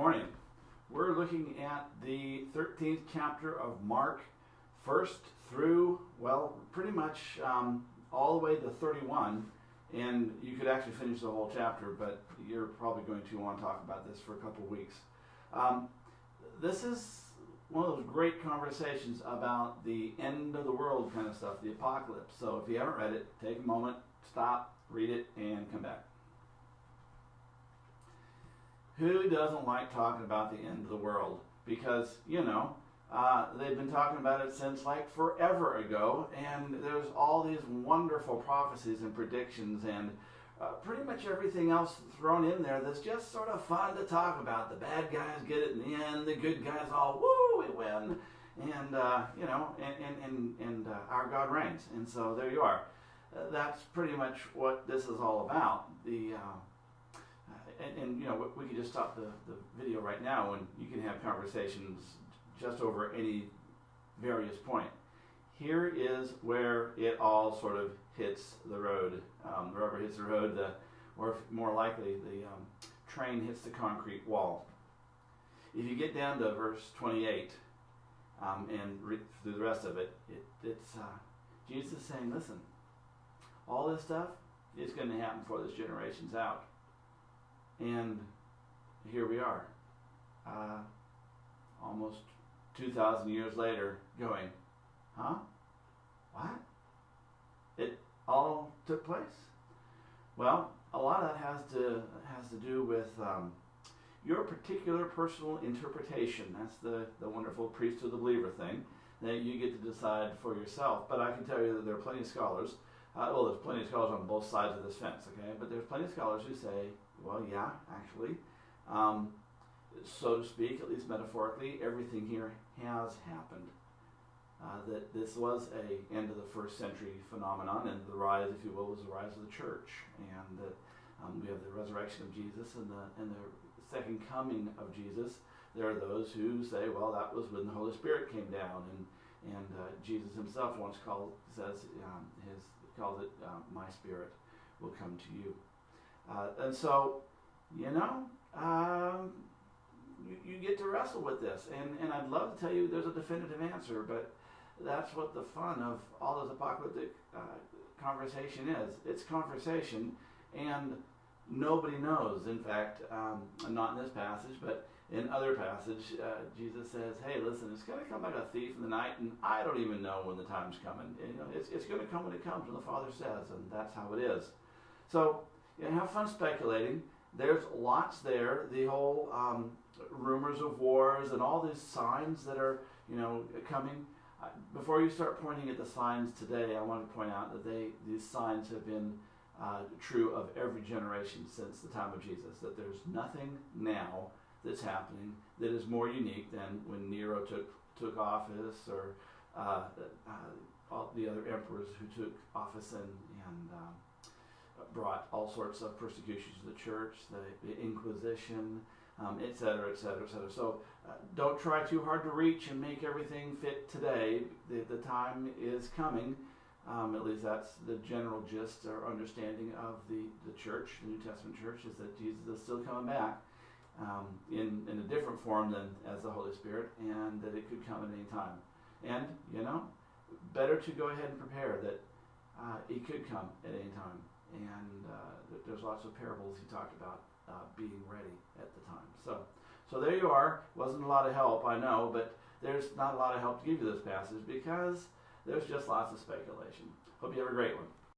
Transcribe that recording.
morning. We're looking at the 13th chapter of Mark, first through, well, pretty much all the way to 31. And you could actually finish the whole chapter, but you're probably going to want to talk about this for a couple of weeks. This is one of those great conversations about the end of the world kind of stuff, the apocalypse. So if you haven't read it, take a moment, stop, read it, and come back. Who doesn't like talking about the end of the world? Because, you know, they've been talking about it since like forever ago, and there's all these wonderful prophecies and predictions and pretty much everything else thrown in there that's just sort of fun to talk about. The bad guys get it in the end, the good guys all, woo, we win, and, you know, and our God reigns. And so there you are. That's pretty much what this is all about. And you know, we could just stop the video right now and you can have conversations just over any various point. Here is where it all sort of hits the road. The rubber hits the road, or more likely, the train hits the concrete wall. If you get down to verse 28 and read through the rest of it, it's Jesus saying, listen, all this stuff is going to happen before this generation's out. And here we are, almost 2,000 years later, going, huh? What? It all took place? Well, a lot of that has to do with your particular personal interpretation. That's the wonderful priest of the believer thing that you get to decide for yourself. But I can tell you that there are plenty of scholars. Well, there's plenty of scholars on both sides of this fence, okay? But there's plenty of scholars who say, well, yeah, actually, so to speak, at least metaphorically, everything here has happened. That this was a end of the first century phenomenon, and the rise, if you will, was the rise of the church, and that we have the resurrection of Jesus and the second coming of Jesus. There are those who say, well, that was when the Holy Spirit came down, and Jesus himself once calls it, my Spirit will come to you. And so, you know, you get to wrestle with this. And I'd love to tell you there's a definitive answer, but that's what the fun of all this apocalyptic conversation is. It's conversation, and nobody knows. In fact, not in this passage, but in other passage, Jesus says, hey, listen, it's going to come like a thief in the night, and I don't even know when the time's coming. You know, it's going to come when it comes, when the Father says, and that's how it is. So, you know, have fun speculating. There's lots there. The whole rumors of wars and all these signs that are, you know, coming. Before you start pointing at the signs today, I want to point out that these signs have been true of every generation since the time of Jesus. That there's nothing now that's happening that is more unique than when Nero took office, or all the other emperors who took office and brought all sorts of persecutions to the church, the Inquisition, et cetera, et cetera, et cetera. So don't try too hard to reach and make everything fit today. The time is coming. At least that's the general gist or understanding of the church, the New Testament church, is that Jesus is still coming back in a different form than as the Holy Spirit, and that it could come at any time. And, you know, better to go ahead and prepare that it could come at any time. And there's lots of parables he talked about being ready at the time. So there you are. Wasn't a lot of help, I know, but there's not a lot of help to give you this passage because there's just lots of speculation. Hope you have a great one.